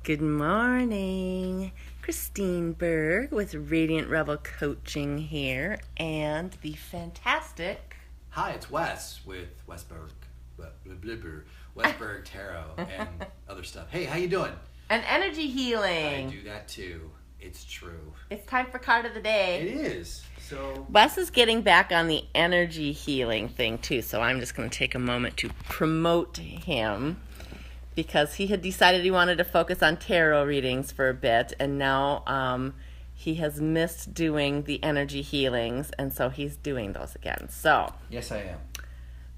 Good morning. Christine Berg with Radiant Rebel Coaching here, and the fantastic... Hi, it's Wes with Westberg Tarot and other stuff. Hey, how you doing? And energy healing. I do that too. It's true. It's time for card of the day. It is. So Wes is getting back on the energy healing thing too, so I'm just going to take a moment to promote him, because he had decided he wanted to focus on tarot readings for a bit, and now he has missed doing the energy healings, and so he's doing those again. So yes, I am.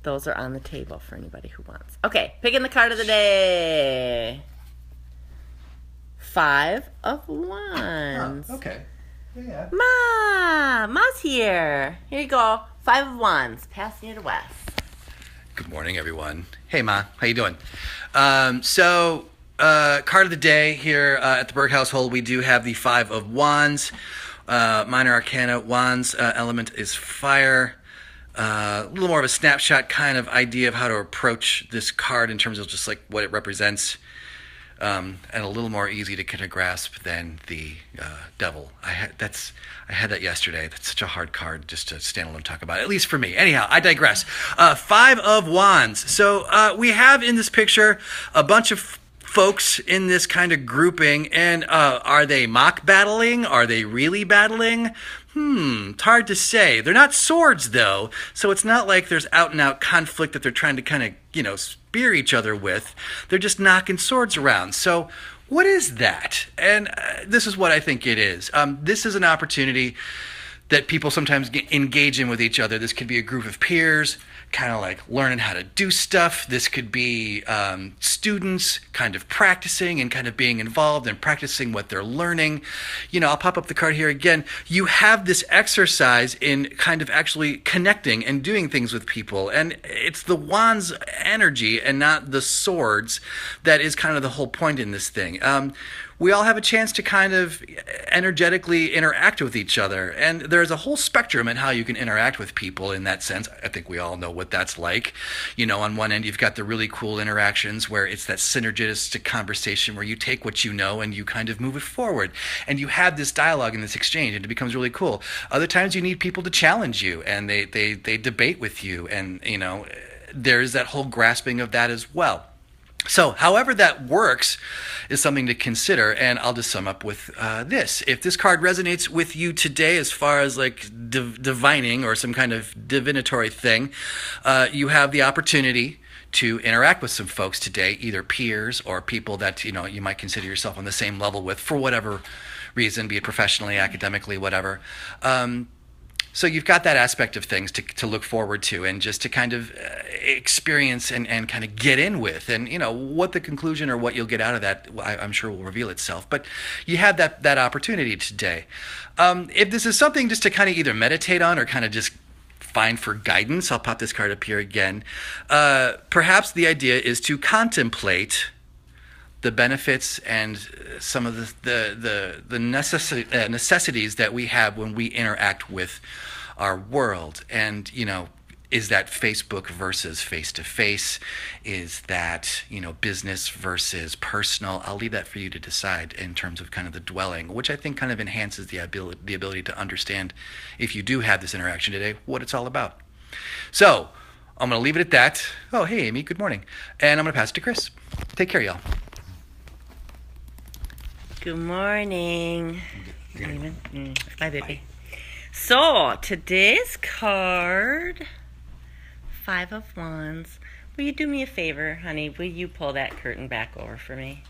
those are on the table for anybody who wants. Okay, picking the card of the day. 5 of Wands. Oh, okay. Yeah. Ma's here. Here you go. 5 of Wands. Passing you to Wes. Good morning, everyone. Hey, Ma. How you doing? Card of the day here at the Berg household, we do have the 5 of Wands. Minor Arcana, Wands element is fire. A little more of a snapshot kind of idea of how to approach this card in terms of just like what it represents. And a little more easy to kind of grasp than the Devil. I had that yesterday. That's such a hard card just to stand alone and talk about, at least for me. Anyhow, I digress. 5 of Wands. So we have in this picture a bunch of folks in this kind of grouping, and are they mock battling? Are they really battling? It's hard to say. They're not swords, though, so it's not like there's out-and-out conflict that they're trying to kind of, spear each other with. They're just knocking swords around. So what is that? And this is what I think it is. This is an opportunity that people sometimes engage in with each other. This could be a group of peers, kind of like learning how to do stuff. This could be students kind of practicing and kind of being involved and practicing what they're learning. I'll pop up the card here again. You have this exercise in kind of actually connecting and doing things with people. And it's the Wands energy and not the swords that is kind of the whole point in this thing. We all have a chance to kind of energetically interact with each other. And there's a whole spectrum in how you can interact with people in that sense. I think we all know what that's like. On one end, you've got the really cool interactions where it's that synergistic conversation where you take what you know and you kind of move it forward. And you have this dialogue and this exchange, and it becomes really cool. Other times you need people to challenge you, and they debate with you. And, there's that whole grasping of that as well. So, however that works is something to consider, and I'll just sum up with this. If this card resonates with you today as far as like divining or some kind of divinatory thing, you have the opportunity to interact with some folks today, either peers or people that you might consider yourself on the same level with for whatever reason, be it professionally, academically, whatever. So you've got that aspect of things to look forward to and just to kind of experience and kind of get in with. And, what the conclusion or what you'll get out of that, I'm sure will reveal itself. But you have that opportunity today. If this is something just to kind of either meditate on or kind of just find for guidance, I'll pop this card up here again. Perhaps the idea is to contemplate the benefits and some of the necessities that we have when we interact with our world. And, is that Facebook versus face-to-face? Is that, business versus personal? I'll leave that for you to decide in terms of kind of the dwelling, which I think kind of enhances the ability to understand, if you do have this interaction today, what it's all about. So I'm going to leave it at that. Oh, hey, Amy, good morning. And I'm going to pass it to Chris. Take care, y'all. Good morning. Bye, baby. So, today's card, 5 of Wands. Will you do me a favor, honey? Will you pull that curtain back over for me?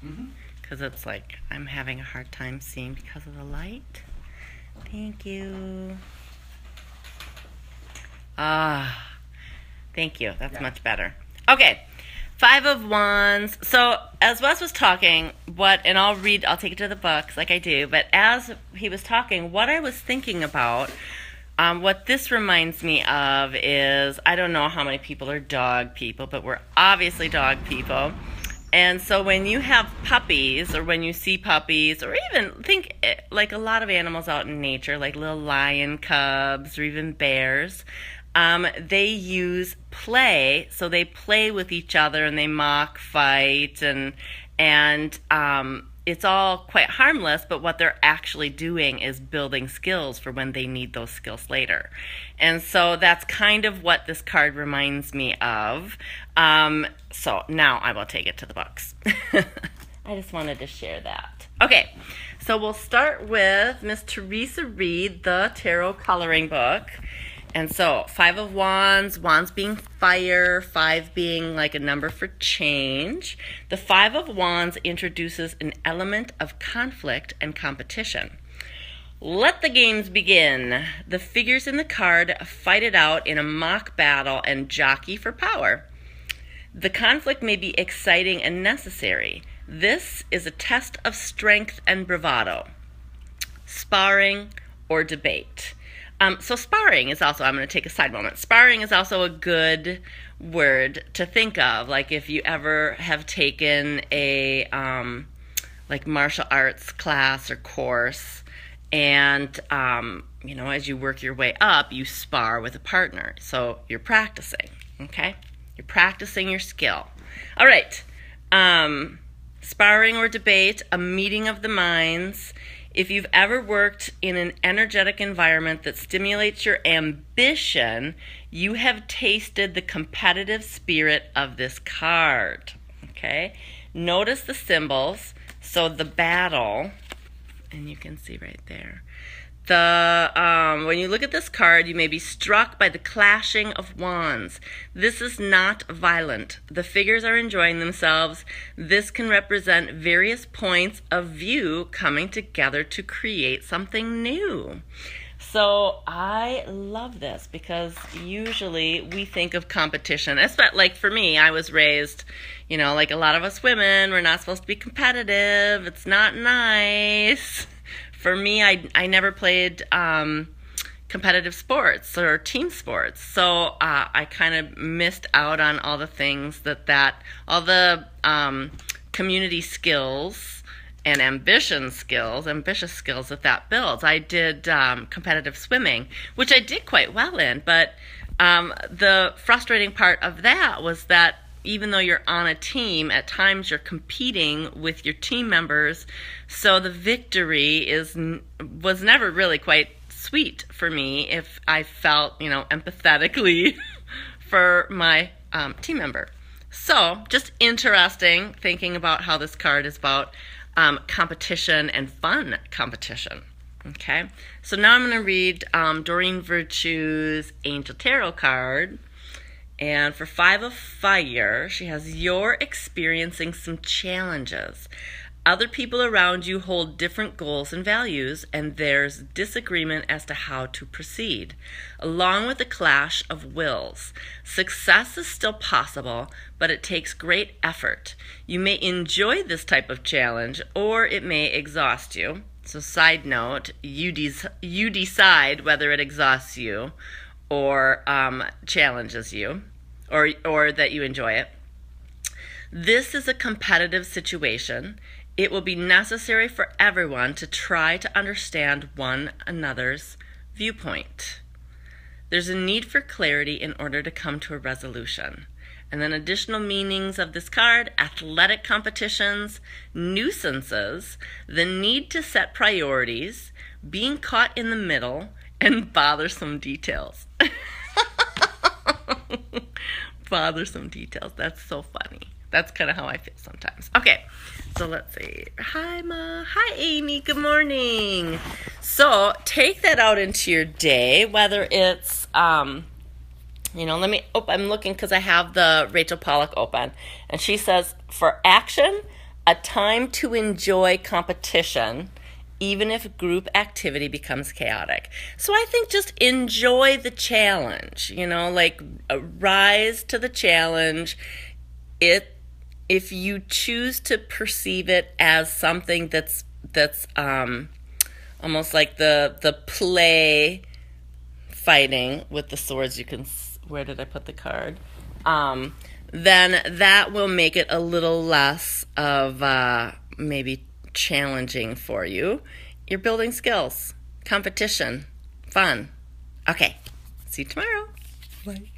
Because it's like I'm having a hard time seeing because of the light. Thank you. Thank you. That's much better. Okay. 5 of Wands. So, as Wes was talking, and I'll take it to the books like I do, but as he was talking, what I was thinking about, what this reminds me of is, I don't know how many people are dog people, but we're obviously dog people. And so when you have puppies, or when you see puppies, or even think like a lot of animals out in nature, like little lion cubs or even bears, they use play. So they play with each other and they mock fight, and it's all quite harmless, but what they're actually doing is building skills for when they need those skills later. And so that's kind of what this card reminds me of. So now I will take it to the books. I just wanted to share that. Okay, so we'll start with Miss Theresa Reed, the Tarot Coloring Book. And so 5 of Wands, Wands being fire, 5 being like a number for change. The 5 of Wands introduces an element of conflict and competition. Let the games begin. The figures in the card fight it out in a mock battle and jockey for power. The conflict may be exciting and necessary. This is a test of strength and bravado, sparring or debate. So sparring is also, I'm going to take a side moment. Sparring is also a good word to think of. Like if you ever have taken a like martial arts class or course, and as you work your way up, you spar with a partner. So you're practicing, okay? You're practicing your skill. All right. Sparring or debate, a meeting of the minds. If you've ever worked in an energetic environment that stimulates your ambition, you have tasted the competitive spirit of this card. Okay? Notice the symbols. So the battle, and you can see right there. When you look at this card, you may be struck by the clashing of wands. This is not violent. The figures are enjoying themselves. This can represent various points of view coming together to create something new. So I love this because usually we think of competition. Like for me, I was raised, like a lot of us women, we're not supposed to be competitive. It's not nice. For me, I never played competitive sports or team sports, so I kind of missed out on all the things all the community skills and ambitious skills that builds. I did competitive swimming, which I did quite well in, but the frustrating part of that was that even though you're on a team, at times you're competing with your team members, so the victory was never really quite sweet for me if I felt, empathetically for my team member. So just interesting thinking about how this card is about competition and fun competition. Okay, so now I'm going to read Doreen Virtue's Angel Tarot card. And for 5 of Fire, she has, you're experiencing some challenges. Other people around you hold different goals and values, and there's disagreement as to how to proceed, along with a clash of wills. Success is still possible, but it takes great effort. You may enjoy this type of challenge, or it may exhaust you. So side note, you decide whether it exhausts you or challenges you, or that you enjoy it. This is a competitive situation. It will be necessary for everyone to try to understand one another's viewpoint. There's a need for clarity in order to come to a resolution. And then additional meanings of this card: athletic competitions, nuisances, the need to set priorities, being caught in the middle, and bothersome details. Bothersome details. That's so funny. That's kind of how I feel sometimes. Okay, so let's see. Hi, Ma. Hi, Amy. Good morning. So take that out into your day, whether it's, I'm looking because I have the Rachel Pollack open. And she says, for action, a time to enjoy competition, even if group activity becomes chaotic. So I think just enjoy the challenge, rise to the challenge. If you choose to perceive it as something that's almost like the play fighting with the swords, where did I put the card? Then that will make it a little less of maybe challenging for you. You're building skills, competition, fun. Okay, see you tomorrow. Bye.